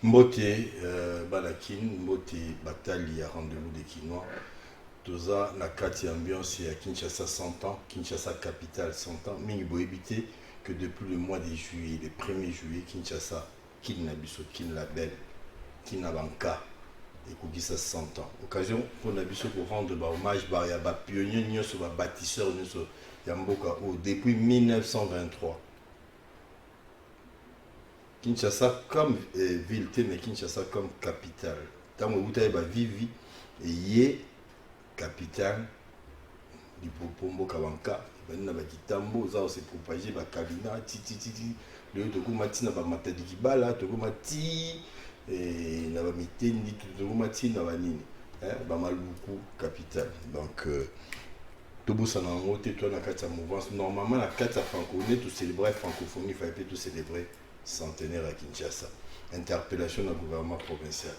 Mbote, Banakin, Mbote, Batali, à rendez-vous des Kinois. Toza, la kati ambiance à Kinshasa 100 ans, Kinshasa capitale 100 ans. Mais il faut éviter que depuis le mois de juillet, le 1er juillet, Kinshasa, Kinabiso, Kinlabel, Kinabanka, et Koukissa 100 ans. Occasion pour Nabiso pour rendre hommage à un pionnier, un bâtisseur, Yamboka, depuis 1923. Kinshasa comme ville, mais Kinshasa comme capitale. Tant que vous avez Vivi et Yé, capitale du Pombo Kawanka, il y a des tambours, ça s'est propagé, Kabina, Titi, le Tokumati n'a pas matadi bala, Tokumati, et n'a pas mitendi, Tokumati n'a pas nini. Bamaluku, capitale. Donc, Tobo Sanango, toi, dans la mouvance. Normalement, la 4 francophonie, tout célébrer francophonie, il fallait tout célébrer. Centenaire à Kinshasa. Interpellation du gouvernement provincial.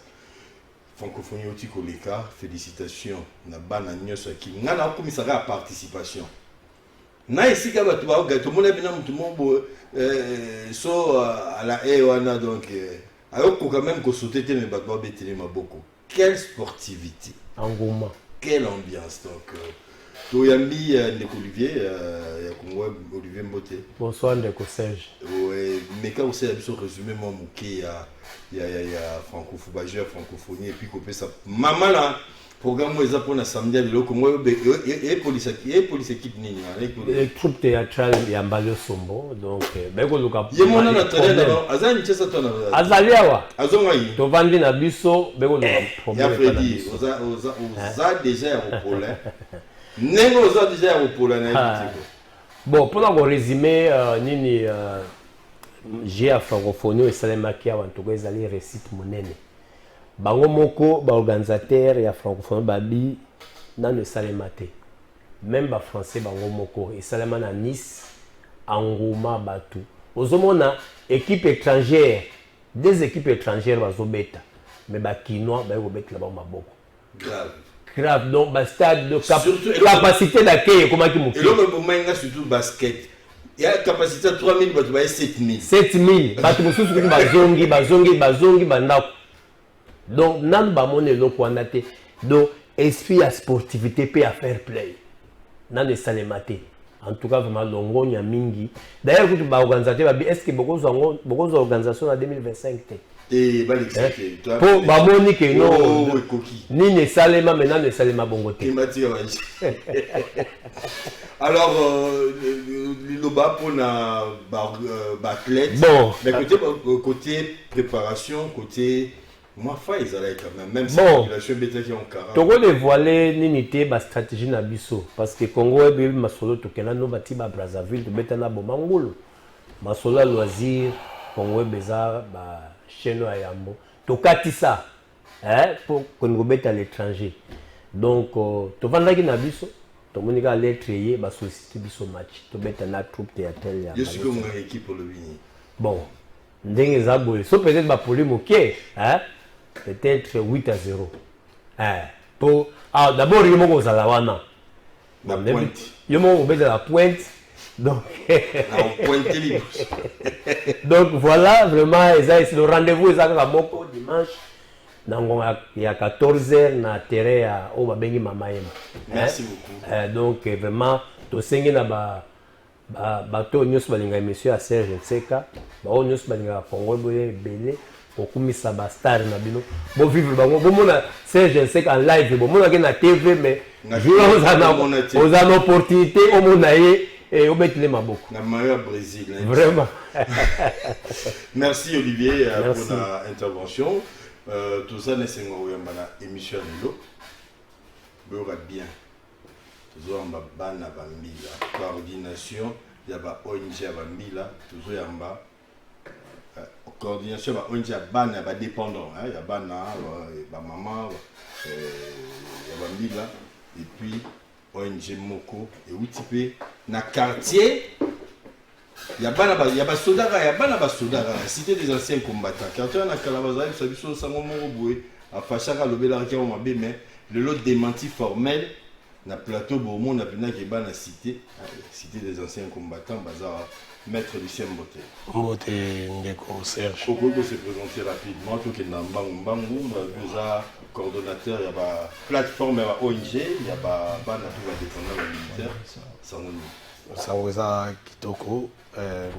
Francophonie au Tikoleka, félicitations. Na bana nyoso ki ngana commissariat à participation. Na ici ka batu ba gato mona bina mutu mombo so à la wana donc ayoko quand même ko sauter te me batu ba betele maboko. Quelle sportivité. Engouement. Quelle ambiance donc Toyambi Ndeko Olivier, Olivier Mbote. Bonsoir Ndeko Serge. Oui, mais quand vous avez résumé mon mouké, il y a francophonie, et puis qu'on peut ça. Maman là, programme moi ça pour la samedi, le Congo et police équipe nini. Les troupes théâtrales il y a Mbalo Sombo, donc ben ko luka. Il y a mon nom entraîné là, Azan Chesa tona. Azaliawa. Azongai. To vandi na biso, ben ko luka problème. Il y a Freddy, oza déjà au problème. Bon, pour nous résumer, j'ai à francophonie et salemaki avant tout cas les récits monene. Bango moko ba organisateur et francophonie babi dans le salemate. Même ba français bango moko et salema na Nice, Angouma batu. Ozomona équipe étrangère, des équipes étrangères bazobeta. Mais ba kinois ba robeta là ba maboko. Grave, donc stade de capacité d'accueil comment qui et l'homme pour moi surtout basket il y a capacité à 3000 batu ba 7000 batu mususu ko bazongi bandako donc nan ba mone loko wana te donc esprit à sportivité pe à fair play nan salemate en tout cas vraiment longonya mingi d'ailleurs que ba organisateur ba est-ce que beaucoup organisation en 2025 te et pour bamoni que non ni ne salema maintenant ne salema bongote alors le bas pour la athlète bon mais côté préparation côté moi ils allaient quand même si population bêta qui ont 40 toko dévoiler n'unité ba stratégie na biso parce que Congo est bien masolo to kena no bati ba Brazzaville to beta na bomangolo masolo loisir Congo beza ba cheno ayambo tokati ça pour qu'on remette à l'étranger donc to vandaki na biso to monika lettreye ba société biso match to beta na troupe théâtrale ya je suis comme une équipe pour le wini bon ndenge za boye so peut-être ba problème OK peut-être 8-0 pour d'abord il moko za wana la pointe yo moko beza la pointe donc donc voilà vraiment le rendez-vous est à Moko dimanche il y a 14h na terrain à Obabengi Mamaema. Merci beaucoup. Donc vraiment to sengi na bato nyos balinga monsieur à Serge Nseka ba nyos balinga Congo boye belé okumisa ba star na bino bo vivre bango bo mona Serge Nseka en live bo mona ke na TV mais vous avez l'opportunité au mona et au mettre les maboko. La meilleure Brésil. Vraiment. Merci Olivier pour l'intervention. Tout ça n'est pas une émission de l'eau. Vous aurez bien. Toujours en bas na bambila. Coordination, il y a pas ONG à bambila. Toujours en bas. Coordination, il y a pas ONG à dépendant. Il y a pas na, maman, il y a bambila. Et puis ONG Moko et Outipé na quartier il y a pas soldats cité des anciens combattants quartier na Kalabaza ça biso sango moko boye a fachaka lobela ki on mabe mais le lot démenti formel na plateau bomo na pina ke ba na cité des anciens combattants bazar Maître Lucien Mbote. Mbote Ndeko Serge. Faut que se présenter rapidement, tout qui est dans Bangu, vous êtes coordonnateur, il y a la plateforme, il y a ONG, il y a la dépendance militaire. Sangweza Kitoko,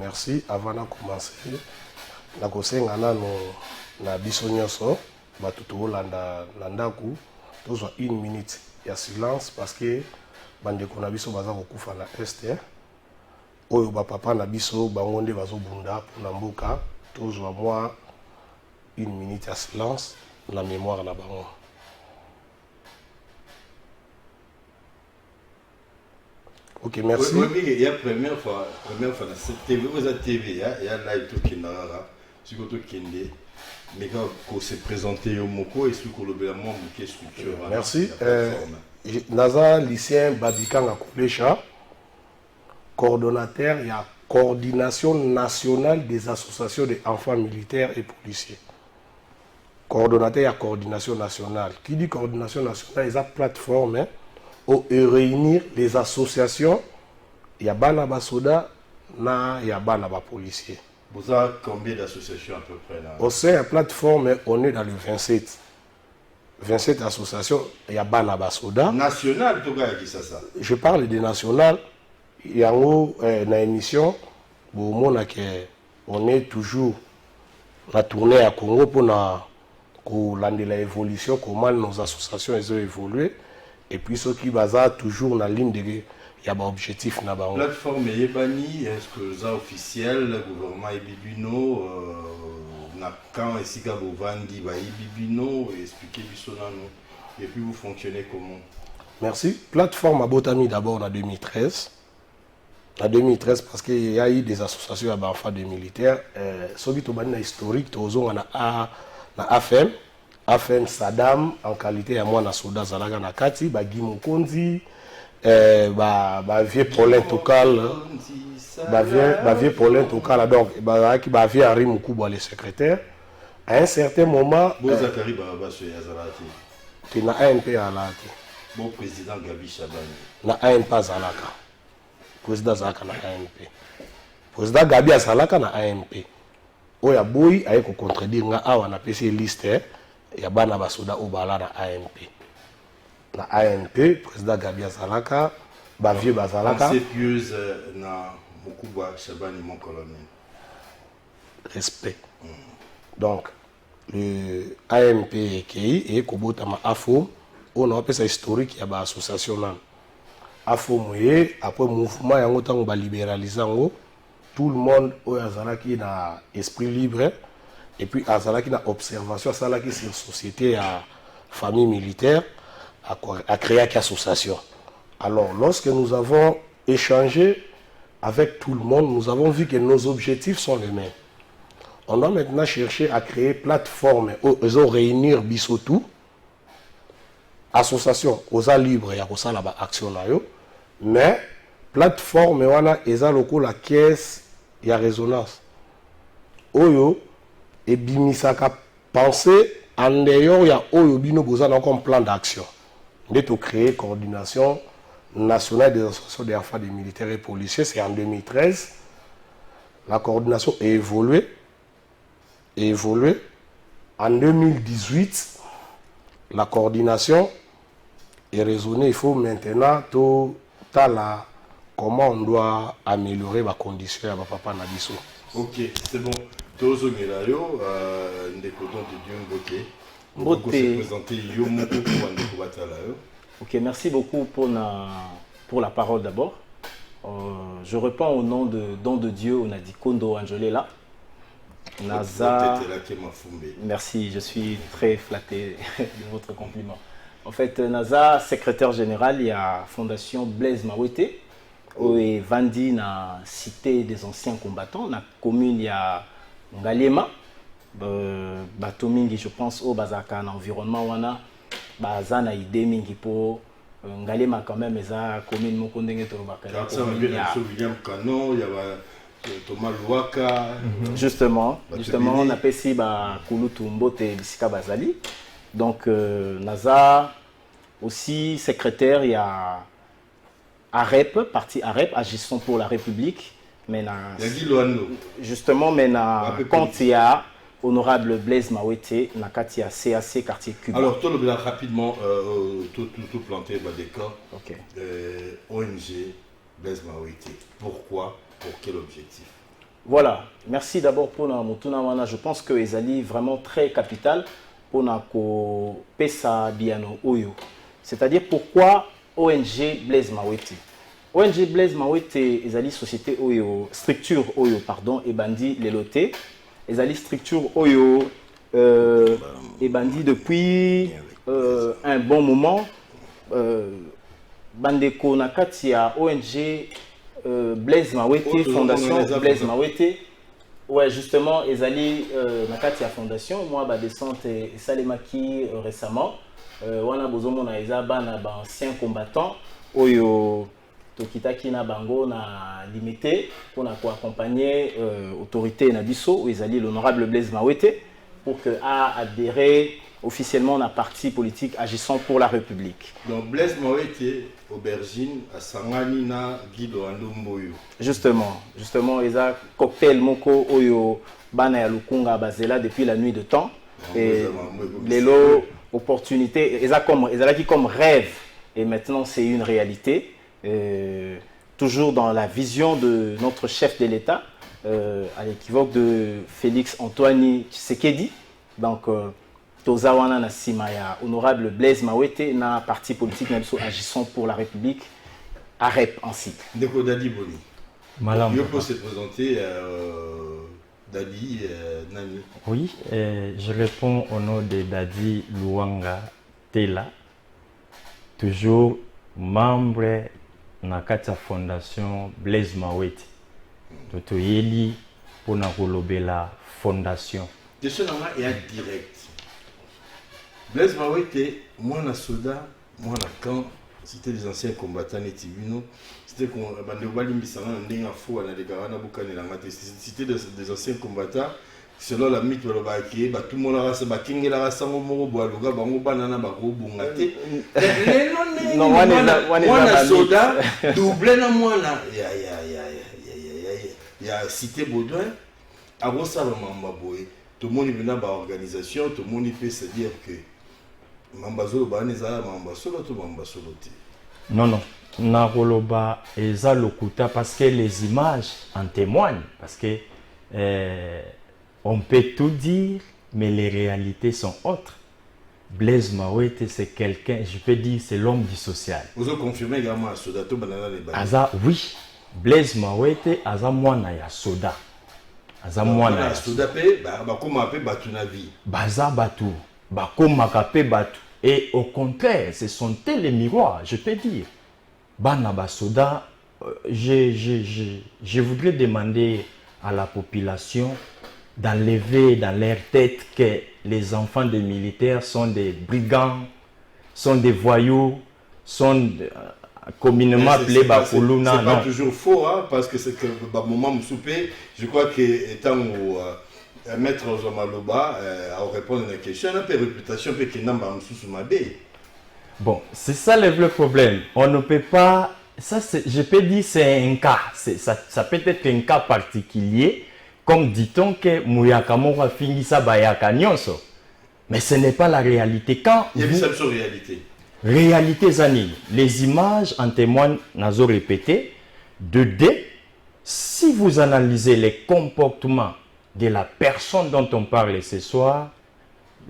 merci. Avant de commencer, na kosenga nano na biso nyonso batutu olanda na ndaku tozwa 1 minute ya silence parce que bandeko na biso baza kokufa na este oyo bapapa na biso bango nde bazobunda mpona mboka tozwa mwa 1 minute ya silence na mémoire na bango. Ok, merci. Oui, il y a première fois dans cette TV, vous avez TV, il y a live tout qui est là, surtout qui est mais quand se présenter au Moko et ce que le monde qui est structure. Merci. Naza lycéen Badikanga Koulesha, coordonnateur, il y a coordination nationale des associations d'enfants militaires et policiers. Coordonnateur, il y a coordination nationale. Qui dit coordination nationale, il y a plateforme où réunir les associations. Il y a Bana Basoda, il y a Bana Policiers. Vous avez combien d'associations à peu près là? Au sein de la plateforme, on est dans le 27. 27 associations, il y a Bana Basoda. National, tout cas, qui ça? Je parle des nationales. Il y a une émission où on est toujours la tournée à Congo pour l'évolution, comment nos associations ont évolué. Et puis ceux qui basent toujours dans la ligne de il y a un objectif. La plateforme Yebani, est-ce que ça officiel, le gouvernement Ibibino, quand est-ce que vous vendez Ibibino, expliquez nous et puis vous fonctionnez comment? Merci. Plateforme Abotami d'abord en 2013. En 2013 parce qu'il y a eu des associations à enfants de militaires. Ce qui est historique, on a AFM. AFM Saddam en qualité à moi na soda zalaga na kati ba Guy Mokonzi ba vieux Paulin Tokal ba vieux Paulin Tokal donc ba vieux Henri Mukubwa le secrétaire à un certain moment Bozakari ba chez Azalati qui na ANP alati bon président Gabi Chabani na ANP Zalaka président Zalaka na ANP président Gabi Azalaka na ANP oya boy aye ko contredire nga awa na PC liste il y a Bana Basoda au Bala na ANP. La ANP, président Gabi Azalaka, Bavieux Bazalaka. C'est pieuse na Mukubwa Chabani, mon colonel. Respect. Donc, le ANP et Kobotama AFO, on a appelé ça historique, il y a une association. AFO Moye, après le mouvement, il y a un libéralisé. Tout le monde qui a esprit libre. Et puis, Azalaki na observation, Azalaki sur société à famille militaire, à créer une association. Alors, lorsque nous avons échangé avec tout le monde, nous avons vu que nos objectifs sont les mêmes. On doit maintenant chercher à créer plateforme, ils ont réunir bisotou, association, aux libres et à la action mais plateforme, ils ont la caisse, il y a résonance. Oyo, et bimisaka penser en dehors il y a Oyobino besoin comme plan d'action de créer coordination nationale des associations d'enfants des militaires et policiers. C'est en 2013 la coordination a évolué en 2018 la coordination est raisonnée. Il faut maintenant tout là comment on doit améliorer la condition à papa Nabiso. Ok, c'est bon. Tozo Melayo, Ndekodon de Dieu Mbote. Vous présenter Yomoko pour Ndekobata. Ok, merci beaucoup pour la parole d'abord. Je réponds au nom de Don de Dieu, on a dit Kondo Angelela. Naza. Merci, je suis très flatté de votre compliment. En fait, Naza, secrétaire général, il y a Fondation Blaise Mawete, et Vandi, na cité des anciens combattants, na commune, il y a Ngalema, Batomingi, je pense, au Bazaka, dans l'environnement, wana, Bazana, Idemingi, pour Ngalema, quand même, ils ont commune, Mokondenge, Torobaka. Il y a William Canon, il y a Thomas Louaka. Justement, on appelle ici Kouloutou Mbote Bissika Bazali. Donc, Naza, aussi secrétaire, il y a AREP, parti AREP, Agissons pour la République. mais justement mais quand il y a honorable Blaise Mawete na kati ya CAC quartier Cuba. Alors tout le rapidement tout planter le décor. OK. ONG Blaise Mawete. Pourquoi? Pour quel objectif? Voilà, merci d'abord pour Mutuna Wana. Je pense que Ezali vraiment très capital pour ko pesa biano oyo. C'est-à-dire pourquoi ONG Blaise Mawete. ONG Blaise Mawete Ezali société oyo structure oyo pardon et bandi leloté. Ezali structure oyo et bandi depuis un bon moment. Bandeko Nakatia ONG Blaise Mawete, Fondation Blaise Mawete. Ouais, justement, Ezali Nakatia Fondation, moi, ma descente et Salemaki récemment. Wana bozomo na ezaba na ba ancien combattant oyo tokitaki na bango na limité pour accompagner autorité na biso Ezali l'honorable Blaise Mawete pour que a adhéré officiellement à un parti politique agissant pour la République. Donc Blaise Mawete, aubergine, à Sangani na Guido Andumboyo. Justement, ils ont cocktail moko oyo bana ya lukunga bazela depuis la nuit de temps. Et les lots, opportunités, ils ont comme rêve et maintenant c'est une réalité. Toujours dans la vision de notre chef de l'État, à l'équivoque de Félix Antoine Tshisekedi. Donc Tozawana na Simaya, honorable Blaise Mawete, na parti politique agissant pour la République, AREP ainsi. Ndeko Dadi Boni. Madame. Je peux se présenter Dadi Nani. Oui, je réponds au nom de Dadi Luanga Tela, toujours membre de la Fondation Blaise Mawete. Totoyeli pour la Fondation. Question est direct. Blaise Mawete, moi na soda, moi na camp, c'était des anciens combattants et tribunaux. C'était des anciens combattants. Selon la mythe, tout le monde a race, Bakingi la race, Moro Boaluga, Bango Banana, Bako Bungate. Non, moi soda, doublé na moi na, il y a cité Baudouin, à Rosa Mambaboé. Tout le monde est venu dans l'organisation, tout le monde peut se dire que Mambazolo Baneza, Mambasolo, tout Mambasolo. Non, non. Naroloba et Zalokuta parce que les images en témoignent. Parce que on peut tout dire, mais les réalités sont autres. Blaise Mawete, c'est quelqu'un, je peux dire, c'est l'homme du social. Vous avez confirmé également à Soda, tout banana les banana. Aza, oui. Blaise Mawete, Aza Mwana ya Soda. Aza Mwana ya Soda. Pe, bakoma pe batu na vie. Baza batu. Bakoma pe batu. Et au contraire, ce sont les miroirs, je peux dire. Bana Basoda, je voudrais demander à la population d'enlever dans leur tête que les enfants des militaires sont des brigands, sont des voyous, sont communément appelés Bakuluna. C'est pas toujours faux, hein, parce que c'est que moment Mousoupé, je crois que étant au maître Zomaloba, à répondre à la question, on a une réputation que Kenamba Moussoumabe. Bon, c'est ça le vrai problème. On ne peut pas... Ça, je peux dire c'est un cas. Ça peut être un cas particulier. Comme dit-on que Mouyakamora finit sa bayaka nyonso. Mais ce n'est pas la réalité. Quand il y a une réalité. Réalité Zanine. Les images en témoignent, nazo répété. De deux, si vous analysez les comportements de la personne dont on parle ce soir,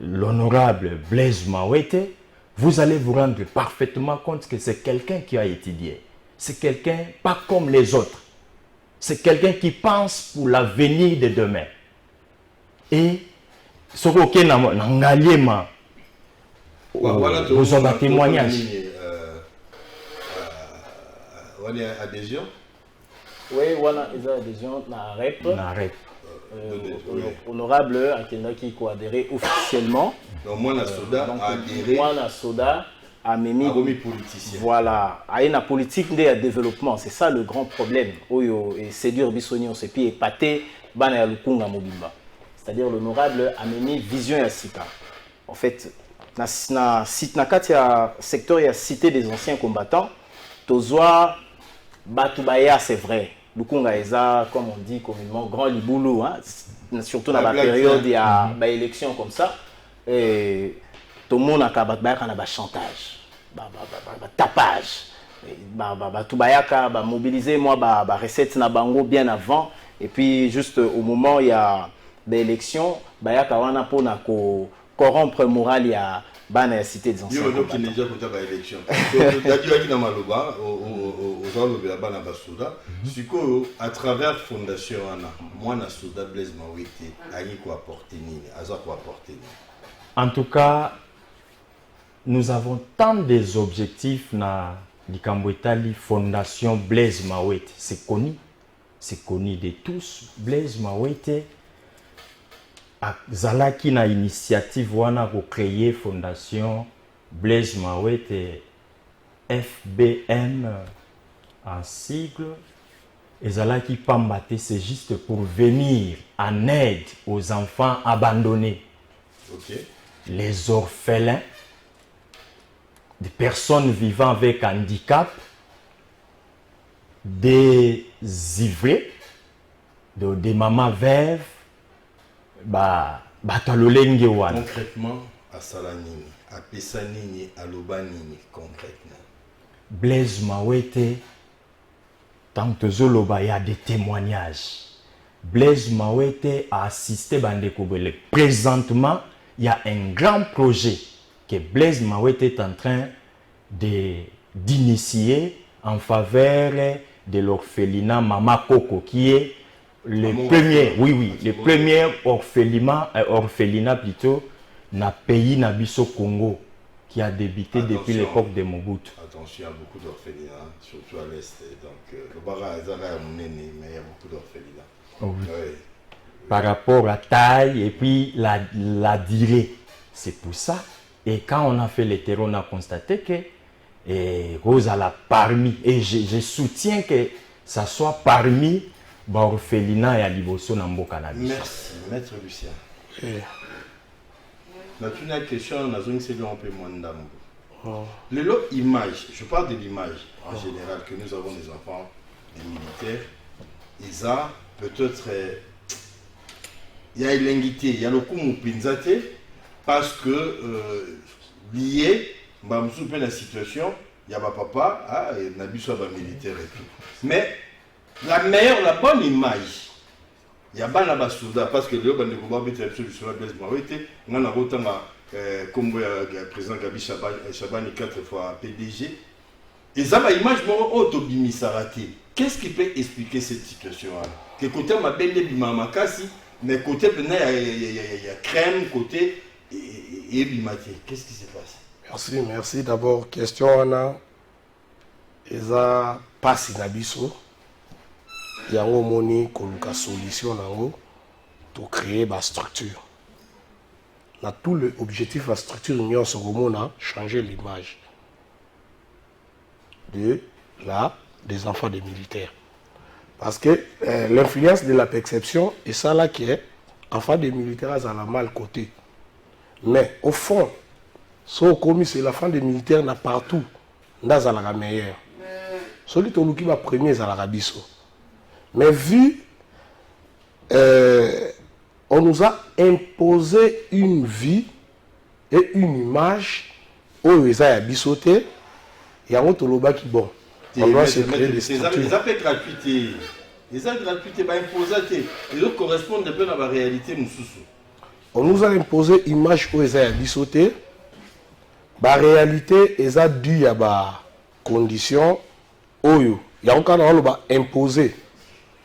l'honorable Blaise Mawete, vous allez vous rendre parfaitement compte que c'est quelqu'un qui a étudié. C'est quelqu'un pas comme les autres. C'est quelqu'un qui pense pour l'avenir de demain. Et ce qu'on a vous avez un témoignage. On a adhésion. Oui, on a adhésion à REP. Honorable Akendaki qui a adhéré officiellement. Donc moi, Soda a adhéré. Moi, Soda a mis politicien. Voilà, a une politique de développement. C'est ça le grand problème. Oyo et séduire Bissoni, on s'est puis épaté Bana Lukunga Mobimba. C'est-à-dire l'honorable a mis vision à Sika. En fait, dans le secteur, il y a cité des anciens combattants. Tozoa Batubaya, c'est vrai. Lukunga eza, comme on dit communément, grand liboulou, hein? Surtout dans la période il y a une élection comme ça. Et tout le monde a un chantage, tapage. Tout bayaka mobiliser moi recette na bango bien avant, et puis juste au moment il y a des élections bayaka wana pour na corrompre moral il y a bana ya cité des anciens combattants. Qui déjà pour ta élection. Donc qui na maloba aux gens de bana basoda siko à travers fondation ana moi na soda Blaise Mawete ani ko apporter nini aza ko apporter. En tout cas, nous avons tant des objectifs na Likambwetali Fondation Blaise Mawete. C'est connu de tous. Blaise Mawete zalaki na initiative wana ko créer Fondation Blaise Mawete FBM en sigle. Et zalaki pambate, c'est juste pour venir en aide aux enfants abandonnés. Okay. Les orphelins, des personnes vivant avec handicap, des ivrés, des mamans veuves, concrètement, à Salanini, à Pessanini, à Lobanini, concrètement. Blaise Mawete, tant que il y a des témoignages. Blaise Mawete a assisté Bandeko Bele. Présentement, il y a un grand projet que Blaise Mawete est en train d'initier en faveur de l'orphelinat Mama Koko, qui est le premier orphelinat plutôt na pays Nabiso Congo, qui a débuté depuis l'époque de Mobutu. Attention, il y a beaucoup d'orphelinats, surtout à l'est. Donc, le Bara mais il y a beaucoup d'orphelinats. Oui. Oui. Par rapport à taille et puis la durée. C'est pour ça. Et quand on a fait le terrain, on a constaté que Rose a la parmi. Et je soutiens que ça soit parmi l'orphelinat et à Liboso Nambo Cannabis. Merci, Maître Lucien. Une question, on a un peu moins d'ambo. L'image, je parle de l'image en général, que nous avons des enfants, des militaires, ils ont peut-être. Il y a l'ingité, il y a le coup pinzate, parce que lié, dans la situation, il y a papa, il y a un militaire et tout. Mais la bonne image, il y a un soldat, parce que le comme le président Gabi Chabani 4 fois PDG, et ça va image autobimi s'arrêter. Qu'est-ce qui peut expliquer cette situation-là? Que côté ma belle bimamakasi, mais côté il y a crème, côté et bimaté. Qu'est-ce qui se passe? Merci d'abord. Question Anna. Eza passe nabiso. Yango moni koluka solution nango pour créer ma structure. Na tout le objectif de la structure union a changer l'image des enfants des militaires. Parce que l'influence de la perception est ça là qui est enfants des militaires à la mal côté. Mais au fond, ce commis c'est l'enfant des militaires n'a partout dans la meilleure. Celui qui va premier à l'Arabiso. Mais vu on nous a imposé une vie et une image où ils ont bisoté et en autoloba qui bon. On doit se créer des structures. Les appels gratuités, imposées, les autres correspondent un peu à la réalité. On nous a imposé une image où ils ont bisoté. La réalité, ils ont dû à des conditions où il y a encore imposé.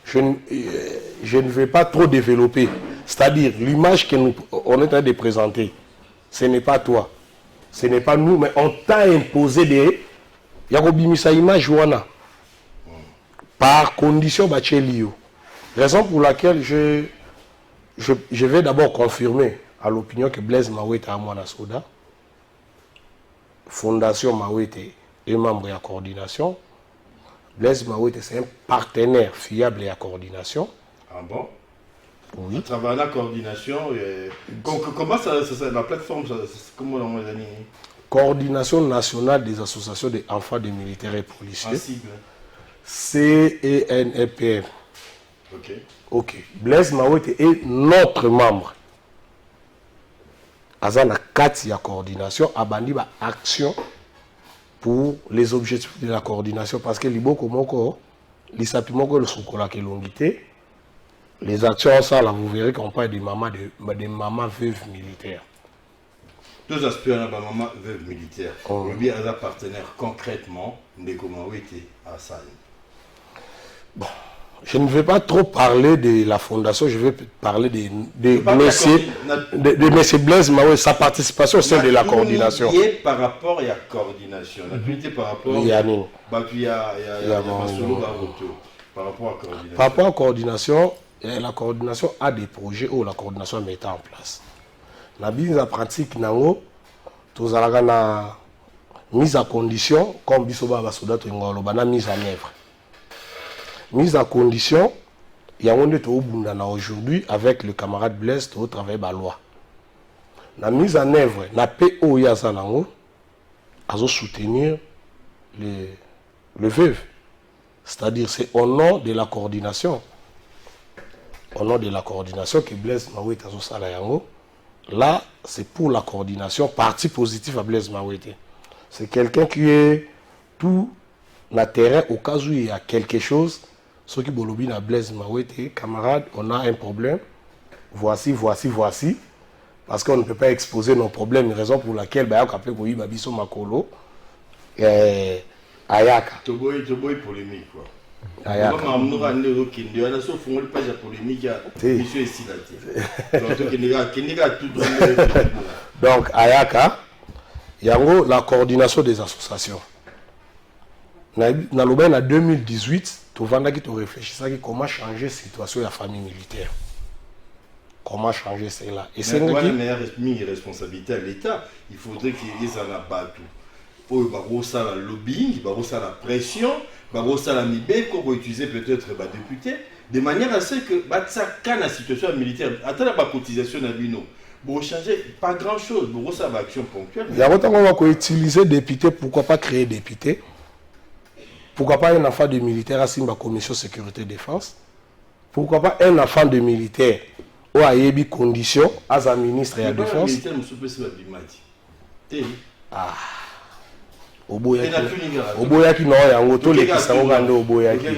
Je ne vais pas trop développer. C'est-à-dire, l'image qu'on est en train de présenter, ce n'est pas toi. Ce n'est pas nous, mais on t'a imposé des... Il y a une image par condition bachelio. Raison pour laquelle je vais d'abord confirmer à l'opinion que Blaise Mawete a moi Soda. Fondation Mawete est membre de la coordination. Blaise Mawete, c'est un partenaire fiable et à coordination. Ah bon? Oui. À travers la coordination, comment ça la plateforme, comment on l'a dit? Coordination nationale des associations des enfants des militaires et policiers. CENEPM. Ok. Ok. Blaise Mawete est notre membre. Azana kati ya coordination, abandi ba action pour les objectifs de la coordination. Parce que liboko moko, lisapi moko le soukola ke longité, les actions ça là, vous verrez qu'on parle des mamans veuves militaires. Tous aspirants à la maman veuve militaire. Le bien à partenaire concrètement de comment était à ça. Bon, je ne vais pas trop parler de la fondation, je vais parler de M. Blaise Mawete, sa participation au sein de la coordination. Par rapport à la coordination, par rapport à la coordination, la coordination a des projets où la coordination met en place. La mise en pratique, tous la mise en condition, comme Bisoba Basoda, la mise en œuvre. Mise en condition, il y a aujourd'hui avec le camarade Blaise au travail de la loi. La mise en œuvre, la PO Yazanango, a soutenir le veuve. C'est-à-dire, c'est au nom de la coordination. Au nom de la coordination que Blaise Mawete a Salayango. Là, c'est pour la coordination, partie positive à Blaise Mawete. C'est quelqu'un qui est tout le terrain au cas où il y a quelque chose. Ceux qui bolobin à Blaise Mawete, camarades, on a un problème. Voici. Parce qu'on ne peut pas exposer nos problèmes, raison pour laquelle il y a appelé pour Babiso Makolo. Ayaka. Toboy polémique quoi. Ayaka. Donc Ayaka, yango la coordination des associations. Dans le 2018, tu vas réfléchir comment changer la situation de la famille militaire. Comment changer cela. Et c'est une responsabilité à l'État. Il faudrait qu'il y ait ça là-bas tout. Il va y le lobbying, il va y la pression, il va y la MIBE, qu'on va utiliser peut-être les députés, de manière à ce que quand la situation militaire, attends la cotisation de l'UNO, pour changer pas grand-chose, pour ça va action ponctuelle. Il y a autant qu'on va utiliser député, pourquoi pas créer député? Pourquoi pas un enfant de militaire à la commission sécurité et défense? Pourquoi pas un enfant de militaire ou à des conditions à un ministre et à la défense? Ah. Oboyaki no yango to lekisa okando oboyaki.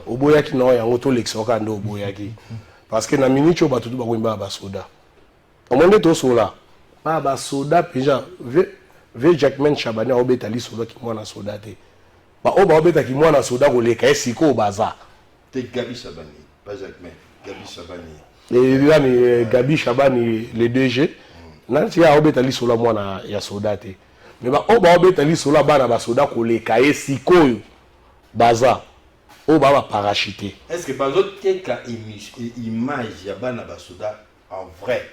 Oboyaki no yango to lekisa okando oboyaki. Parce que na minute ba tutu ba kwimba ba soda. Omonde to sola. Ba soda pija ve Jackman Chabani obetali soda ki mwana soda te. Ba obeta ki mwana soda ko leka esiko baza. Te Gabi Chabani, pas Jackman, Gabi Chabani. Et là mais Gabi Chabani le 2G. Nanti ya obetali sola mwana ya soda te. Mais on betali sola bana basoda koleka esikoyo baza o ba parachuté. Est-ce que par exemple quelques images ya bana basoda en vrai?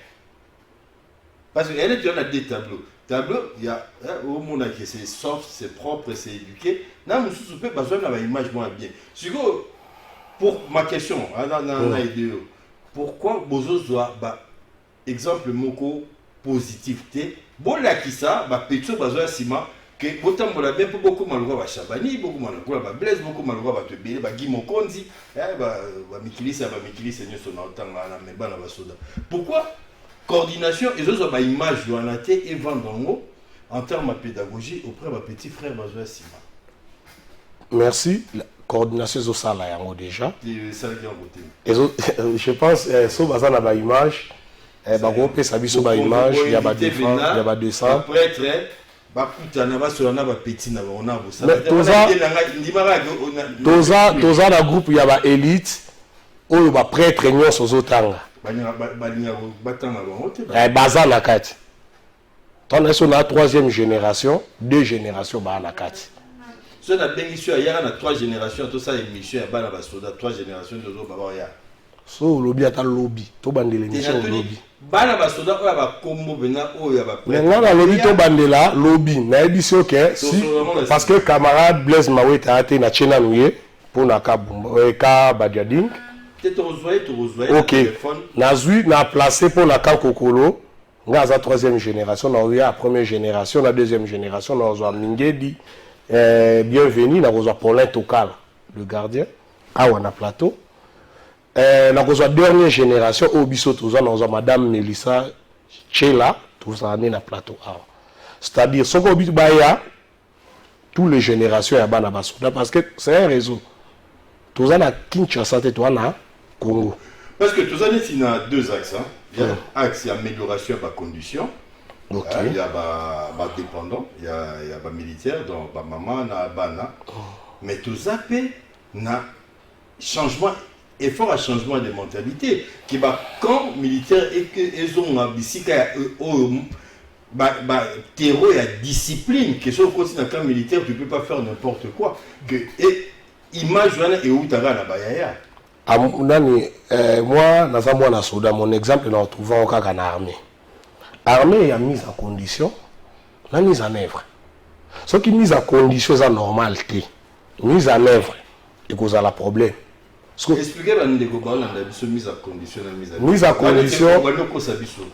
Parce que elle est des tableaux. Tableau, il y a au monde qui c'est soft, c'est propre, c'est éduqué. Nan mususu pe besoin na image moins bien. Siko pour ma question, pourquoi bozo doit exemple moko positivité bon la qui ça ba petso bazo sima que botambola bien beaucoup malwa ba Chabani beaucoup malwa ba Blaise beaucoup malwa ba tebele ba Guy Mokonzi ba mikilisa nyoso na otanga na meba na basoda. Pourquoi coordination et autres ba image do anaté et vendongo en termes de pédagogie auprès de petits frères bazo sima? Merci. La coordination zo sala yango déjà. Ça vient voter. Je pense so bazana ba image on peut s'habiller sur l'image, il y a des défense, il y a des dessins. Toza la groupe, il y a des élites, où il y a des prêtres et sur Zotanga. Baza na kati. Tandis qu'on a la troisième génération, deux générations ba na kati. So na bengi sur il y a trois générations, tout ça émission ba na basoda, trois générations de zo baba ya. So lobby ata lobby, to bandele émission lobby. Bana basoda oya ba kombo bena oya ba prêtre. Mais na lobby to bandela lobby, na ebiso ke si parce que camarade Blaise Mawete a été na chena nuye pour na ka Badiading. téléphone. Nazui na placé pour na ka Kokolo. Nga za troisième génération, na oya première génération, na deuxième génération, na ozo Mingedi. Bienvenue na ozo Paulin Tokala. le gardien, awa na plateau. Na kozwa dernière génération au biso toza na madame Melissa Chela toza na plateau awa. C'est-à-dire ce qu'on dit baya toutes les générations ya bana basoda parce que c'est un réseau. Toza na Kinshasa te toza na Congo. Parce que toza il y a deux axes hein. Il y a axe amélioration des conditions. Okay. Il y a des dépendants, il y a des militaires, donc des mamans, des bana. Mais tout ça, na changement, effort à changement de mentalité. Qui va quand militaires et que ils ont un terreau et la discipline, que sur le côté d'un camp militaire, tu ne peux pas faire n'importe quoi. Que et image et où tu as la bayaya. Moi, na soda, mon exemple, nous retrouvons au armée. Armée est mise en condition, la mise en œuvre. Ce qui est mise en condition, c'est normal. Mise en œuvre, et cause à la problème. Expliquez-la mise en condition.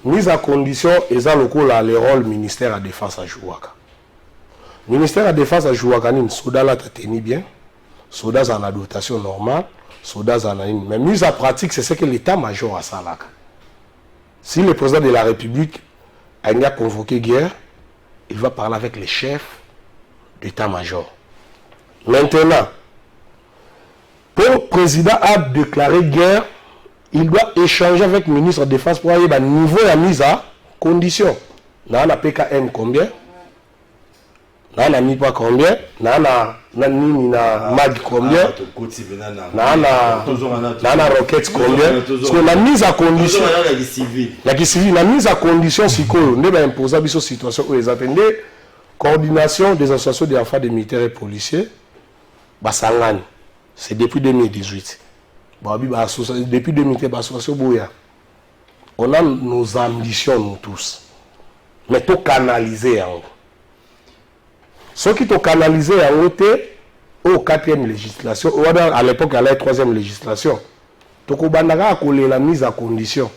Mise en condition, et ça le rôle ministère de la défense à Jouaka. Ministère de la défense à Jouaka, soda là tenu bien, soda dans la dotation normale, soda dans la mais mise en pratique, c'est ce que l'état-major a ça là. Si le président de la République a convoqué guerre, il va parler avec les chefs d'état-major. Maintenant, pour le président a déclaré guerre, il doit échanger avec le ministre de la Défense pour avoir un niveau de mise à condition. Nous avons PKM combien? Nous avons pas combien? Nous avons MAG combien? Nous avons Rockets combien? Parce que la mise à condition, la mise à condition, c'est que nous avons imposé une situation où ils attendaient coordination des associations des enfants des militaires et policiers. C'est depuis 2018. Depuis 2018, on a nos ambitions, nous tous. Mais tout canaliser en haut. Ce qui est canalisé en haut, au 4e législation, à l'époque, à la 3e législation, donc on a collé la mise à condition.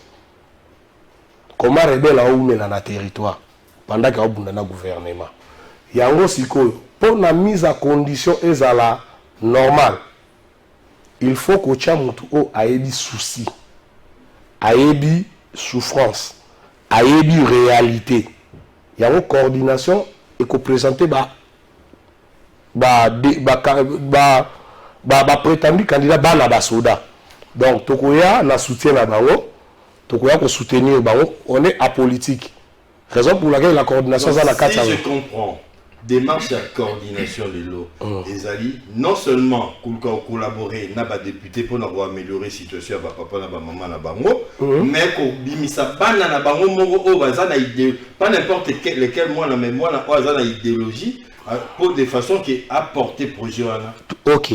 Comment rebelle a ouvert dans le territoire pendant qu'il y a un gouvernement. Il y a aussi pour la mise à condition et à la normale. Il faut que tu aies des soucis, des souffrances, des réalités. Il y a une coordination et qu'on présente prétendu candidat bana basoda. Donc, tokoya na soutien na bango, tokoya ko soutenir bango, on est apolitique. Raison pour laquelle la coordination dans la 4 si je comprends. Démarche de coordination de l'eau. Les alliés, non seulement collaborer n'a député pour améliorer la situation de papa, de maman, de bango, mais qu'on bimisa bana na bango mongo pas n'importe lequel moi la mémoire na idéologie pour des façons qui apporter projet. Ok.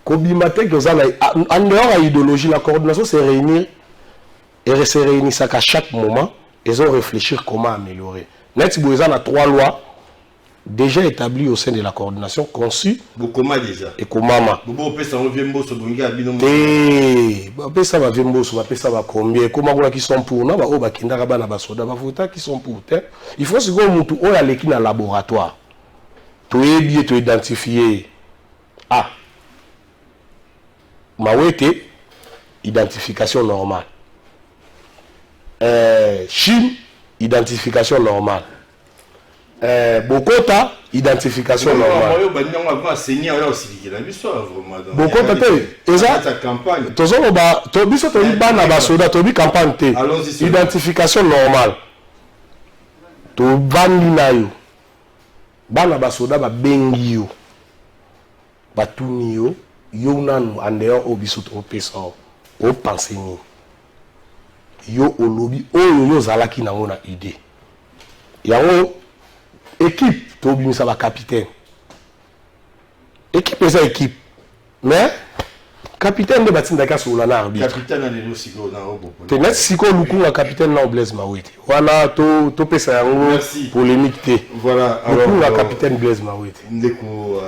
Kobimate que en dehors de l'idéologie, la coordination se réunit et se réunit à chaque moment et ont réfléchir comment améliorer. Net Bouezan a 3 lois déjà établi au sein de la coordination, conçue. Comment déjà? Et comment? Ça va combien? Comment qui sont pour? Qui sont pour? Il faut se dire que a l'équipe dans le laboratoire. Tu es bien, tu identifier. Ah. Mawete, identification normale. Chine, identification normale. Bokota, identification normale. Bokota, identification normale. To bandina yo. Bana basoda ba bengi yo. Batuni yo, yo nanu andeo obiso to pesa o penseni. Yo olobi yo zalaki na ngona idée. Yango équipe, tu as ça capitaine. Équipe, c'est équipe. Mais, capitaine de bâtiment d'accord sur la narbi. Capitaine de l'Osigo, na obo. Tu es si quoi le capitaine na Blaise Mawete. Voilà, tu peux ça en polémique. Voilà. Alors, le capitaine Blaise Mawete. Ndeko,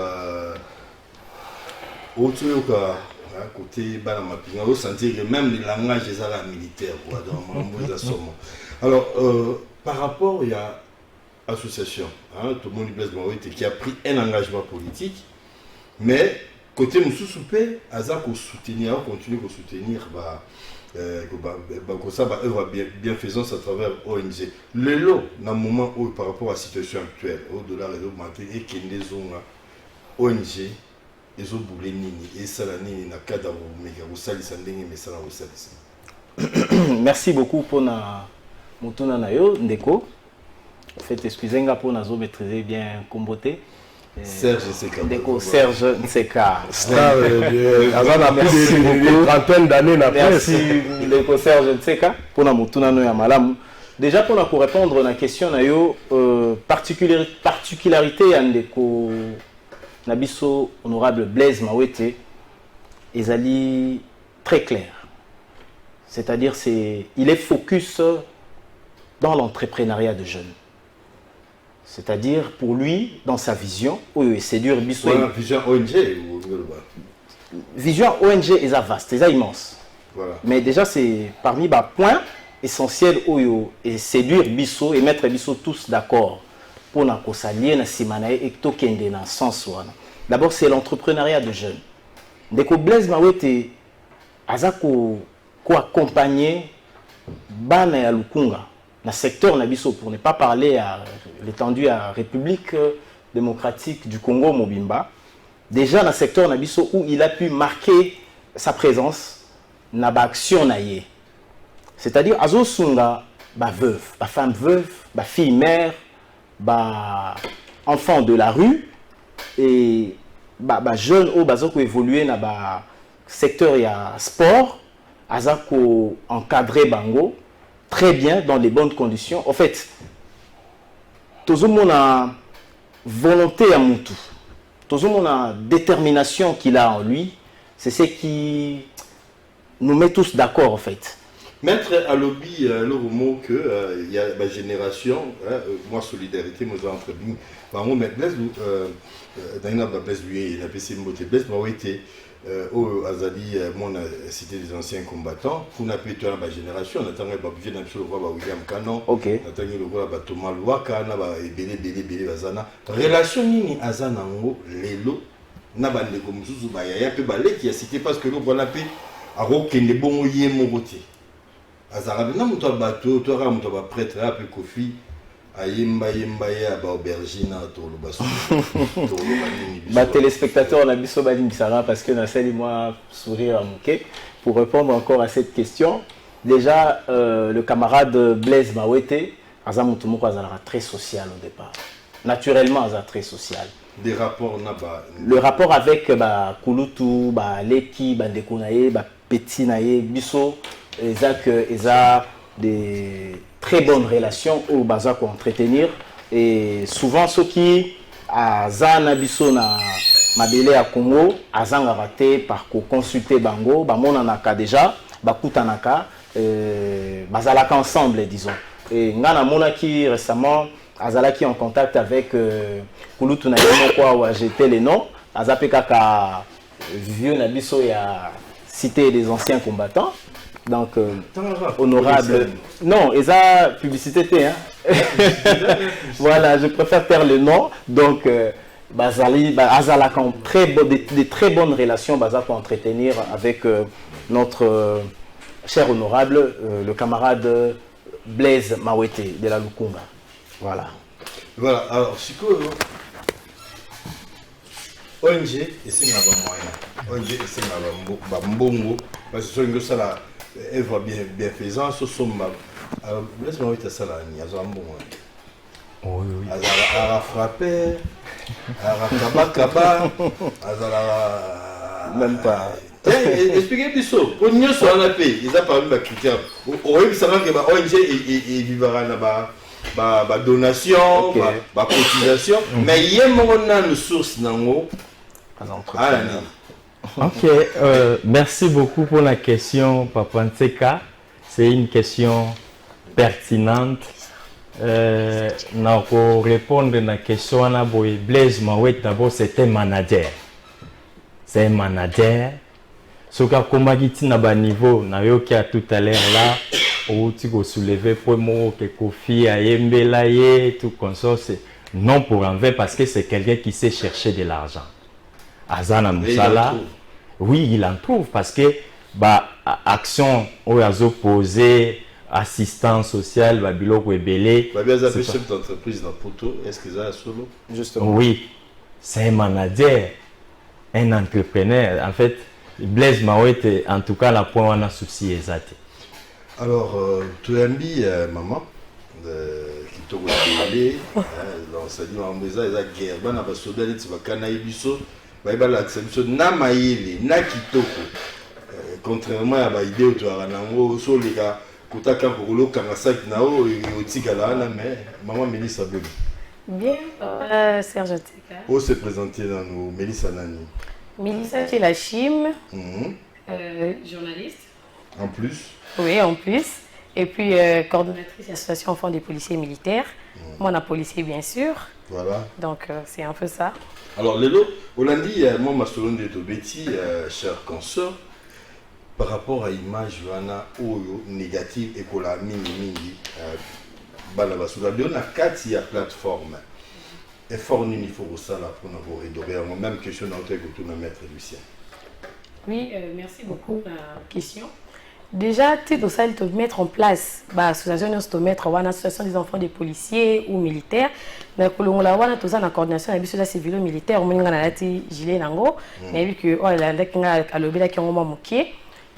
autour côté Banamapinga, vous sentez que même le langage des arts militaires, alors, par rapport, il y a association, tout le monde Blaise Mawete qui a pris un engagement politique, mais côté Moussou Pe, Aza soutenir, continuer à soutenir œuvre bienfaisance à travers ONG. Le lot, dans le moment où, par rapport à la situation actuelle, au-delà de l'augmenté et qu'il y a des ONG, les autres boulets nini, et ça la nini, na cadre où mais ça Merci beaucoup pour mon tour Ndeko. En fait, excusez-moi pour nous maîtriser bien comboté. Serge Nseka. Ndeko Serge Nseka. Merci beaucoup. Trentaine d'années Merci Ndeko Serge Nseka pour mon tour Malam. Déjà pour nous répondre à la question particularité à Ndeko Nabiso honorable Blaise Mawete, est très clair. C'est-à-dire il est focus dans l'entrepreneuriat de jeunes. C'est-à-dire pour lui, dans sa vision, séduire Bisso. Vision ONG Vision ONG est vaste, est immense. Voilà. Mais déjà c'est parmi les points essentiels et séduire Bisso et mettre Bisso tous d'accord pour nous s'allier na simana et tokende na sens wana. D'abord c'est l'entrepreneuriat de jeunes. Ndeko Blaise Mawete azako ko accompagner bana ya Lukunga dans le secteur Nabiso, pour ne pas parler à l'étendue à République démocratique du Congo Mobimba, déjà dans le secteur Nabiso où il a pu marquer sa présence dans l'action naïe. C'est-à-dire Azo Sunga, veuve, femme veuve, fille mère, enfant de la rue et jeune ou bazoko évoluer dans le secteur ya sport, azako encadré bango très bien dans les bonnes conditions. En fait, tout le monde a volonté à Moutou, tout le monde a détermination qu'il a en lui. C'est ce qui nous met tous d'accord en fait. Maître Alobi, le mot que il y a ma génération, moi solidarité, moi entre nous, vraiment Blaise, Blaise lui, il a passé une beauté Blaise, moi été au Azali, mon cité des anciens combattants, pour n'a pas été ma génération, on attend que bien sûr le roi William Canon, on attend le roi Thomas Louaka, on a belé bazana. Relation ni Azana ngo lelo, n'a pas de comme sous baya, peu balé qui a cité parce que le roi n'a pas à rokende bon yé mon côté. Azara na muto bateau, toi ra muto ba prêtre là peu kofi. Ayemba ya ba aubergine to lo baso. Téléspectateurs on a biso balim Sara parce que na sali moi sourire à moquer pour répondre encore à cette question. Déjà le camarade Blaise Mawete azamutu moko azala très social au départ. Naturellement azala très social. Des rapports naba. Le rapport avec Kulutu, Leki, Ndeko naye, Petit naye, biso eza des très bonnes relations au baza pour entretenir et souvent ceux qui azana biso na mabele à Congo azanga raté par consulter bango bamona naka déjà bakutanaka bazalaka ensemble disons et ngana mona qui récemment azalaki en contact avec Kulutu na quoi ou jeté les noms azapeka vieux na biso ya cité des anciens combattants. Donc, honorable. Non, et ça, publicité, hein. Voilà, je préfère faire le nom. Donc, Azala des très bonnes relations pour entretenir avec notre cher honorable, le camarade Blaise Mawete de la Lukunga. Voilà. Voilà, alors, Chico, ONG, et c'est un moyen. ONG, et c'est un bongo. Parce que c'est ça œuvre bienfaisance au sommet. Alors, laisse-moi voir ça là, il y a un bon. Oui. À frapper, à kaba, même pas. Expliquez-moi ça. Pour nous, sur la paix, ils ont parlé de critères. Oui, ça va que ONG et vivra là-bas, donation, cotisation, mais il y a une source dans l'eau. Ok, merci beaucoup pour la question, Papa Nseka. C'est une question pertinente. Pour répondre à la question, Blaise Mawete, d'abord, c'est un manager. C'est un manager. Ce qu'on a dit à niveau, tout à l'heure là, où tu as soulevé pour moi que Kofi a tout comme ça, c'est non pour enlever parce que c'est quelqu'un qui sait chercher de l'argent. Azana Moussala. Oui, il en trouve parce que bah action où ils ont posé assistance sociale, bah biloko ebele. Bah bien ça chef d'entreprise dans Poto, est-ce que ça solo? Justement. Oui, c'est un manager, un entrepreneur. En fait, Blaise Mawete, en tout cas, la point on a souci exact. Alors, tu as mis maman qui t'a regardé, ça dit en maison il y a guerre, bah na basoda les tu vas canailler biso, bah il va l'accepter na maïli, na kitoko. Contrairement à la idée où tu as nango sur les gars, kutaka kokolo kangasaki nao otikala na mais maman Mélissa Bebe. Bien, Serge Tika. Où se présenter dans nous Mélissa Nani? Mélissa qui est la chime, journaliste. En plus. Oui, en plus. Et puis coordonnatrice de l'association enfants des policiers militaires. Moi, on a policier bien sûr. Voilà. Donc c'est un peu ça. Alors Lelo, Hollandi, moi ma selon de Tobeti, cher consoeur, par rapport à l'image négative et pour la mini balabasula, on a 4 plateformes. Et fort il faut ça là pour nous redorer. Même question dans le maître Lucien. Oui, merci beaucoup pour la question. Déjà, tu dois te mettre en place l'association l'association des enfants des policiers ou militaires. Tu as la coordination de la civilo-militaire, on a gilet nango, mais vu que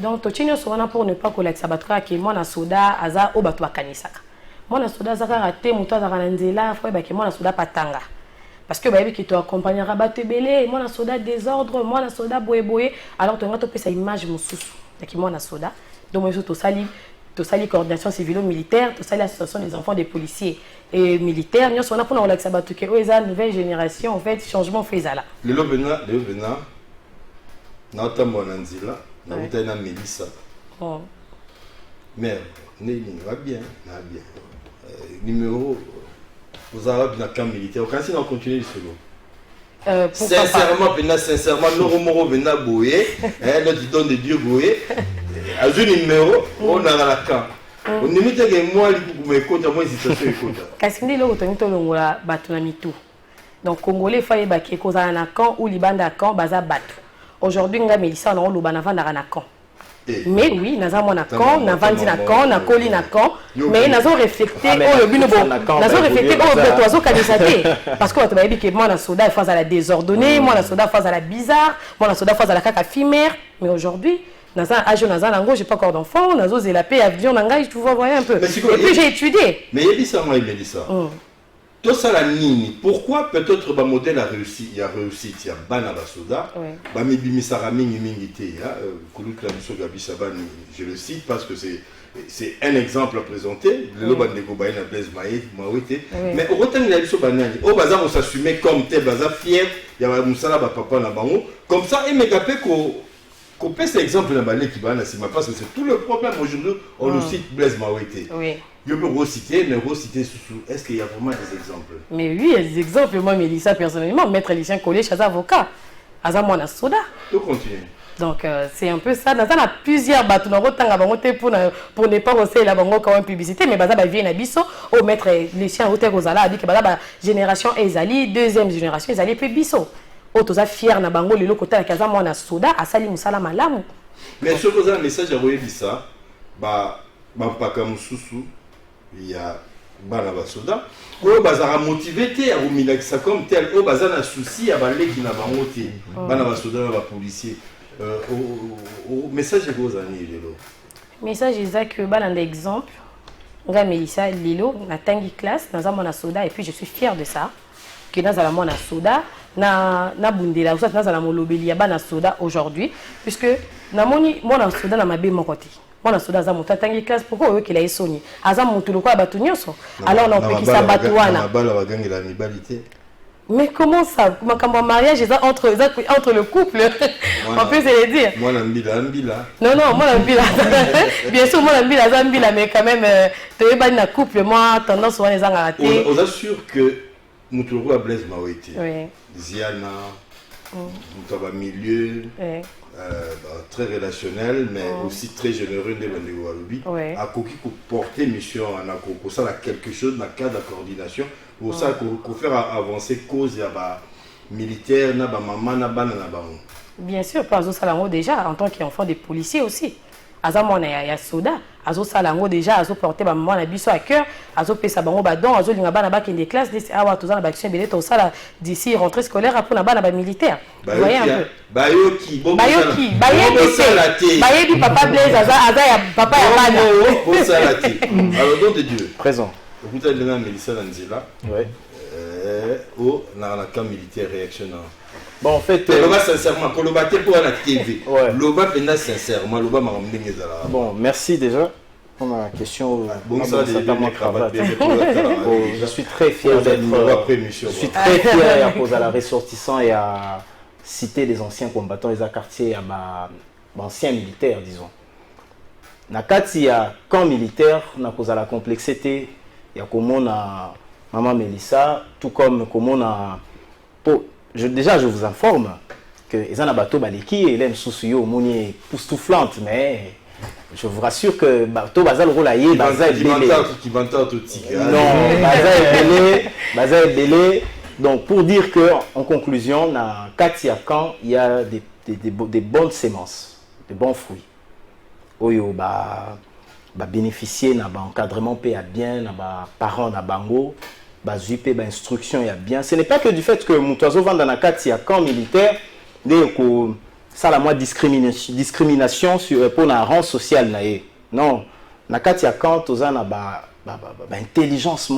donc tu as pour ne pas coller sabatka qui moi na soda aza o bato akanisaka. Moi na soda zaka raté muto azaka na nzela fois ba que moi na soda patanga. Parce que bah qui te accompagnera bato belé, moi na soda désordre, moi na soda boye alors tu vas te faire image mususu. Donc moi na soda donc moi to sali coordination civilo-militaire, to sali l'association des enfants des policiers et militaires, nous sommes pour na relaxa bato que eza nouvelle génération en fait changement faisala. Le bena na tamona nzela. Na utana Mélissa. Oh. Mais va bien, bien. Numéro vous avez bien camp militaire. Quand si on continue le solo. Sincèrement, Noromoro vena boye, notre don de Dieu boye. À un numéro, on a la camp. On ne met que moi les coups moi hésitation écoute. Kasindi lo to longola batu na mitu. Donc congolais faye ba ke kozala na camp ou libanda camp baza batu. Aujourd'hui, nga Mélissa on a lu bana vanda na camp. Mais oui, naza mona camp, na vandi na camp, na koli na camp, mais nazo reflecter o bino bon. Nazo reflecter o beto azo kanisate parce que tu m'as dit que moi na soda il faut à la désordonnée, moi na soda faut à la bizarre, moi na soda faut à la caca éphémère, mais aujourd'hui naza âge naza nango, j'ai pas encore d'enfant, nazo zelape avion nanga, tu vois voyer un peu. Et puis j'ai étudié. Mais Mélissa moi Mélissa. Tout ça la nini. Pourquoi peut-être le modèle a réussi, il y a réussi, il y a bana basoda, je le cite parce que c'est un exemple à présenter. Le bandeko baïna Blaise Mawete. Mais au retour il y a des banani. Au bazar on s'assumait comme tel bazar fier. Il y a Moussala papa na bango. Comme ça et mégapé qu'on paie cet exemple dans balai qui va na sima parce que c'est tout le problème aujourd'hui. On le cite Blaise Mawete. Oui. Je peux reciter, mais reciter sous. Est-ce qu'il y a vraiment des exemples? Mais oui, il y a des exemples. Moi, Mélissa, personnellement, maître Lucien Collé, chez avocat, à moi, soda. Tout continue. Donc, c'est un peu ça. Dans ça, on a plusieurs bateaux pour ne pas recevoir la bango comme publicité, mais baza vient à biso au maître Lucien Hôtel Rosala a dit que baza génération Ezali, deuxième génération Ezali, puis biso. Otoza fier na bango le côté à casa moi na soda à sali musala malamu. Mais ce que un message à voyer dit ça, paka mususu. Il y a Banaba Soda. Au bazar motivé, à Rumilaksa comme tel, au bazar un souci à Balé qui n'a pas monté. Banaba Soda, la policier. Au message de vos années, Lilo. Message exact que ban exemple. Nga Mélissa Lilo, na tangi classe, dans un soda et puis je suis fière de ça. Que dans un mona soda, na bundela, ou ça dans un molobeli ya ban soda aujourd'hui, puisque na moni mona soda na mabe mon côté. Moi, je suis dans mon tangi classe pourquoi qu'il a sonné. Azam mon tout le quoi batunyoso. Alors on peut qui s'abatouana. Mais comment ça? Comme un mariage entre le couple. On peut se le dire. Moi l'ambila. Non, moi l'ambila. Bien sûr, moi l'ambila, mais quand même, tu es pas dans couple, moi tendance à les rater. On assure que Moutouroukou a Blaise Mawete. Ziana, Moutaba milieu. Très relationnel, mais aussi très généreux de Walubi. À Koki pour porter mission en Akoko, pour ça, quelque chose dans le cadre de la coordination, pour ça, pour faire avancer cause, militaire na ba maman na bana na bango. Bien sûr, pas Azo Salango déjà en tant qu'enfant des policiers aussi. Azamona ya soda, Azo Salango déjà, Azo porter ba maman na biso à cœur, Azo pesa bango ba don, Azo linga bana ba qui des classes, des awa tozana ba action belé to sala d'ici rentrée scolaire pour na bana ba militaire. Vous voyez un peu. Bayoki, Bayebi papa Blaise Aza ya papa ya bana. Bon salati. Alors don de Dieu. Présent. Vous avez donné Mélissa Lanzela. Ouais. Au na camp militaire réactionnant. Bon, en fait, sincèrement, pour le battre pour la TV, le sincèrement, le bon, merci déjà pour ma question. Bon, ça, je suis très fier d'être. Je suis très fier à cause de la ressortissant et à citer des anciens combattants, les quartiers, à anciens militaires, disons. Nakati, il y a camp militaire, à cause de la complexité, il y a comment na Maman Mélissa, tout comme comment na. Déjà, je vous informe que les bateau baliki et l'aime sous-suyo mounier poustouflante, mais je vous rassure que bateau bazal rolaye bazal belé. Non, bazal belé. Donc pour dire que en conclusion, na Katia Camp, il y a des bonnes semences, des bons fruits. Oyo bénéficier na encadrement paye à bien, na parents na bango. Bazupe, instruction, il y a bien. Ce n'est pas que du fait que Moutazo vend dans la carte, il y a camp militaire, ça la moi discrimination pour la rang social. Non, la carte, il y a camp, il y a intelligence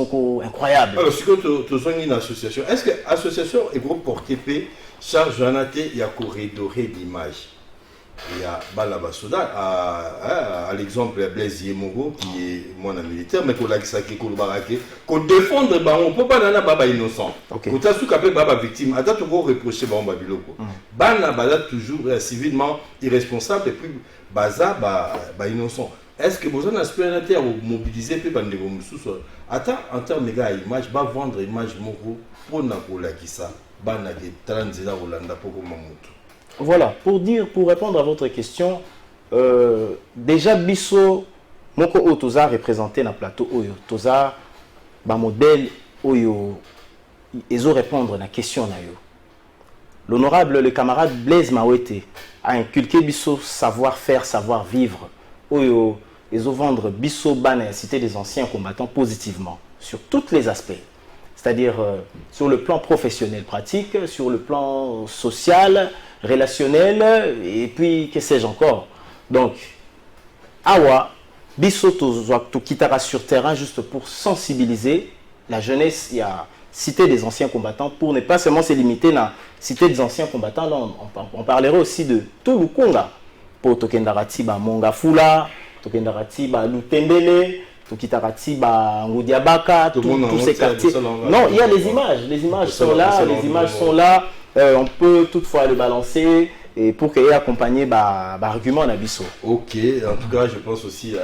incroyable. Alors, si tu as une association, est-ce que l'association est portée charge il y a corridoré d'image? Il y a Balabasoda, à l'exemple Blaise Yemogo, qui est mon militaire, mais qu'on a dit qu'on défendre on peut pas nana baba innocent. Quand tu as su baba victime, à tu reprocher baba biloko. Bana bala toujours civilement irresponsable et puis baza ba innocent. Est-ce que vous avez un aspect interne mobiliser puis bande sous attends en termes de image, va vendre image moko pour na ko la kisa, bana ke tranzila Rolanda pour mamutu. Voilà, pour répondre à votre question, déjà Bisso, Moko Otoza représenté dans le plateau Oyo, Toza, modèle Oyo, ils ont répondre à la question. L'honorable, le camarade Blaise Mawete a inculqué Bisso savoir-faire, savoir-vivre. Oyo, ils ont vendre Bisso Ban et la cité des anciens combattants positivement, sur tous les aspects. C'est-à-dire sur le plan professionnel pratique, sur le plan social, relationnel, et puis que sais-je encore. Donc, Awa, Bisso to quittera sur terrain juste pour sensibiliser la jeunesse. Il y a cité des anciens combattants pour ne pas seulement se limiter à la cité des anciens combattants. Là, on parlerait aussi de tout le Conga. Pour Tokendarati, Mongafula, Tokendarati, Lutendele, Tokitarati, Ngoudiabaka, tous ces quartiers. Non, il y a les images. Les images sont là, les images sont là. On peut toutefois le balancer et pour qu'il y ait accompagné argument d'Abisso. Ok, en tout cas, je pense aussi à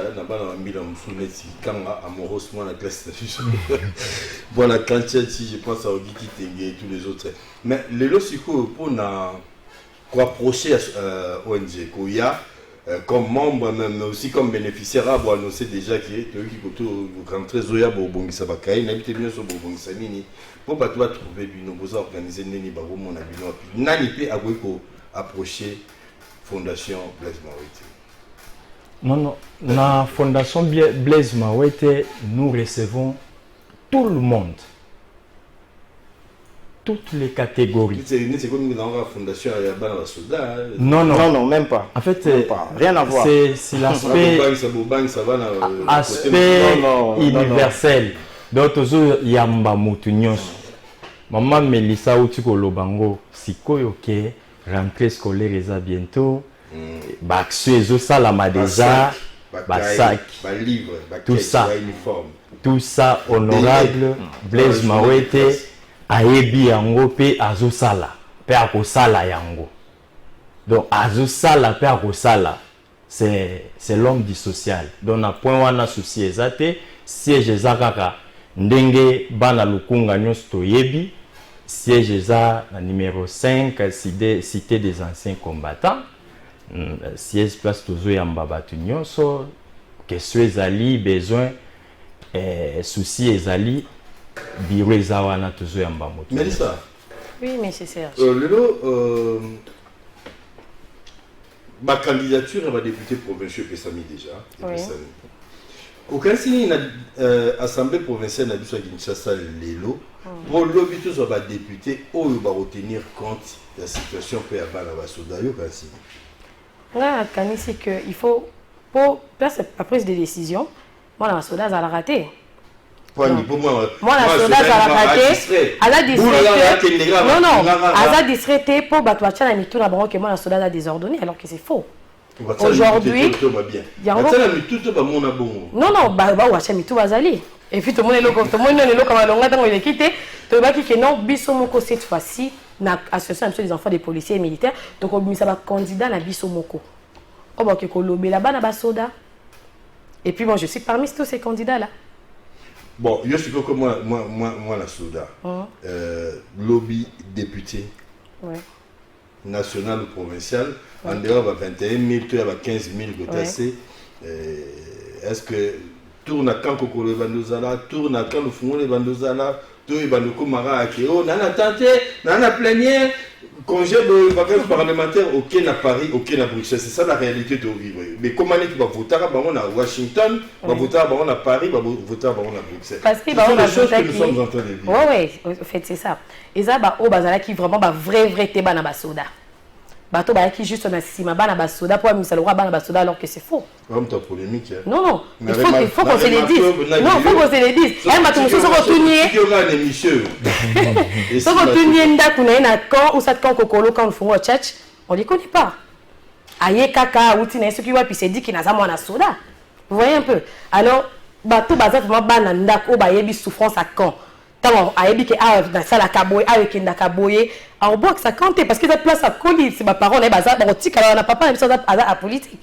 amoureusement la classe de voilà, quand je pense à Ogi Kitenge et tous les autres. Mais les lots, pour approcher ONG, qu'il y a comme membre, mais aussi comme bénéficiaire, on annoncer déjà qu'il y a rentrer Zoya Bourbon Sabakai, n'habite bien sur Bourbon Samini. Pour trouver une organiser Neni Baroumon à Bino, Nani Agouiko approcher Fondation Blaise Mawete. Non, la Fondation Blaise Mawete, nous recevons tout le monde, toutes les catégories. C'est comme dans la Fondation Ayabana Soda. Non, même pas. En fait, rien à voir. C'est l'aspect universel. D'autres yamba mutunyos. Maman Mélissa Outiko Lobango, sikoyo ke rentrée scolaire est bientôt. Baxuezo salama déjà, basak, tout ça, honorable Blaise Mawete, ayebi yango pe azosala, pe akosala yango. Donc azosala pe akosala, c'est l'homme du social. Donc na point wana souci ezate, siège ezakaka ndenge bana lukunga nyonso toyebi. Siège eza na numéro 5, cité des anciens combattants. Siège place tozo yamba batu nyonso. Question ezali, besoin, souci ezali, bureau eza wana tozo yamba moto. Mélissa, Oui, mais c'est Serge. Ma candidature à ma député provincial Pessami déjà. Oui. Aucun signe assemblée provinciale n'a dû soit Kinshasa Lelo. Pour l'objet de ma député, on va retenir compte de la situation pour la Sodayo. Là, c'est qu'il faut, pour la prise de décision, moi, la Soda, ça l'a raté. Moi, la Soda, ça l'a raté. À la distraité. Non, à la distraité, pour battre la mitou, la banque, moi, la Soda a désordonné, alors que c'est faux. Aujourd'hui, non, mitou bazali. Et puis tout le monde est là, comme on est quitté. Tout le monde qui non, Bissomoko cette fois-ci, na association des enfants des policiers et militaires, donc on a un candidat na Bissomoko. On va que lobby là-bas na basoda. Et puis moi je suis parmi tous ces candidats là. Bon, je suis comme moi la soda. Lobby député. Ouais. National ou provincial, en dehors de 21 000, tu as 15 000 gotassés. Est-ce que tourne à quand Kokolo Bandozala, tourne à quand le Fumon les Bandozala, tout est Bandoko Mara Akeo, Nana Tante, Nana Plénier, congé de vacances parlementaires, aucun à Paris, aucun à Bruxelles. C'est ça la réalité de vivre. Mais comment est-ce que va voter à Washington, va voter à Paris, va voter à Bruxelles? Parce que c'est des choses que nous sommes en train de vivre. Oui, en fait, c'est ça. Et ça, au Bazala qui vraiment vrai téba na basoda. Bato qui juste na sima bana basoda pour amisa le roi bana basoda alors que c'est faux. Comme ta polémique. Non, il faut qu'on se les dise. Non, il faut qu'on se les dise. Eh bato muso so retourner. Il y aura une émission. So retourner ndaku na quand ou ça quand kokolo quand font au church, on les connaît pas. Aye kaka outi na ce qui va puis c'est dit qu'il na za mwana soda. Vous voyez un peu. Alors bato baza vraiment bana ndaku ba yebi souffrance à quand. Tant ayebi que dans ça la kaboye avec ndaka boye alors bon ça compte parce que cette place à colis c'est ma parole est bazar bon tika on a papa même ça à politique.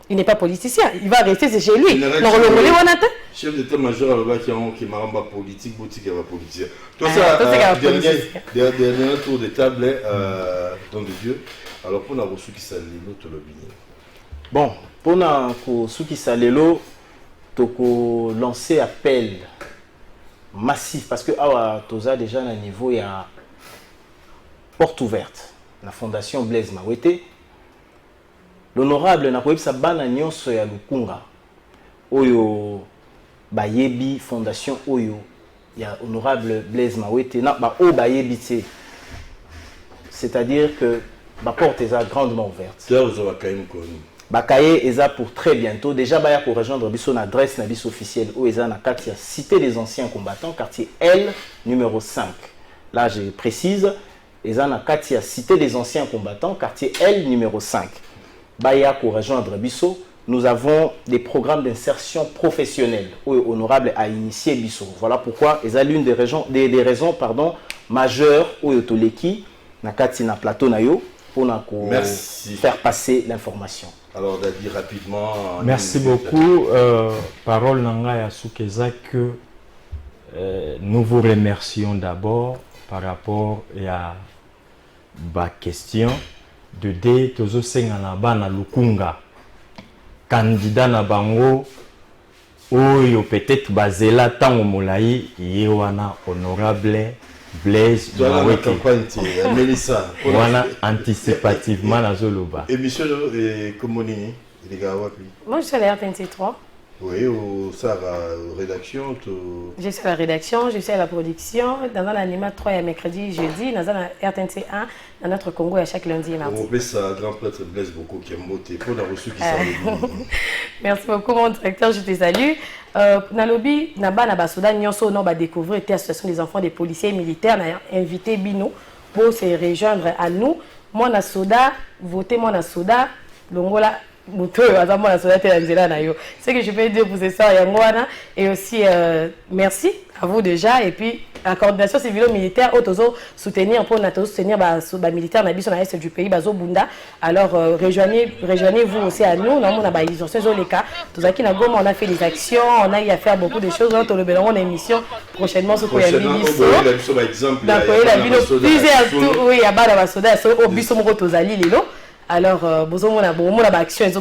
Il n'est pas politicien, il va rester chez lui. Non le relais on attend. Chef d'état-major là qui maramba politique boutique va politicien. Tout ça dernier tour de table don de Dieu. Alors pour na reçu qui salelo to le bini. Bon, pour na reçu qui salelo toko lancer appel massif parce que toza déjà à niveau il y a porte ouverte la fondation Blaise Mawete l'honorable na koyebisa bana nyonso ya Lukunga oyo bayebi fondation oyo ya honorable Blaise Mawete na ba o bayebi te c'est-à-dire que ba porte est grandement ouverte Bakaye eza pour très bientôt. Déjà, baya pour rejoindre son adresse na bis officielle où eza na quartier Cité des anciens combattants, quartier L numéro 5. Là, je précise, eza na quartier Cité des anciens combattants, quartier L numéro 5. Baya pour rejoindre biso, nous avons des programmes d'insertion professionnelle où honorable a initié biso. Voilà pourquoi eza l'une des raisons majeures où Toleki na quartier na plateau na yo pour faire passer l'information. Alors, Dadi, rapidement. Merci beaucoup. Parole Nanga Yasukeza que nous vous remercions d'abord par rapport à la question de D. Tozo Senganaba na Lukunga. Candidat na bango, oyo peut-être Bazela Tango Moulaï, Yewana honorable Blaise Mawete. Voilà anticipativement la Zoloba. Émission Komoni, moi je suis à la RTNC3. Oui, au rédaction. Je suis à la rédaction, je suis à la production. Dans l'animat 3 et mercredi, jeudi. Dans la RTNC 1, dans notre Congo, à chaque lundi et mardi. On appelle ça grand prêtre Blaise beaucoup qui est moté pour la reçu qui s'en Merci beaucoup, mon directeur, je te salue. Nalobi, Naba Nabasoda, Nyonso, on va découvrir l'association des enfants des policiers et militaires. On a invité Bino pour se rejoindre à nous. Moi, na soda, votez moi na soda, Longola. Ce que je peux dire pour ce soir, et aussi merci à vous déjà. Et puis la coordination civilo-militaire, soutenir pour soutenir les militaires dans l'est du pays, Bunda. Alors rejoignez-vous aussi à nous. On a fait des actions, on a eu à faire beaucoup de choses. On a une émission prochainement sur la Alors, besoin de action, ils ont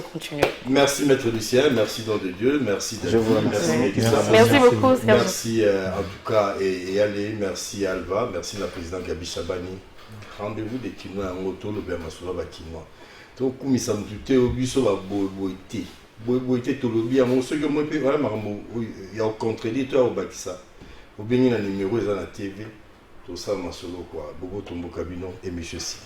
continué. Merci Maître Lucien, merci Don de Dieu, merci David. Je vous remercie. Merci beaucoup. Merci en tout cas et allez, merci Alva, merci la présidente Gabi Chabani. Rendez-vous des Kinois en moto, le Bermasoula Bakinois. Donc, comme il semble tout, au bureau va boiter. Boiter tout le bien. Mon second mot, il y a au contredit, toi au Bakissa. Au bien, il y a un numéro, il y a la TV. Tout ça, ma solo quoi. Bobo Tombo Cabino et Monsieur Si.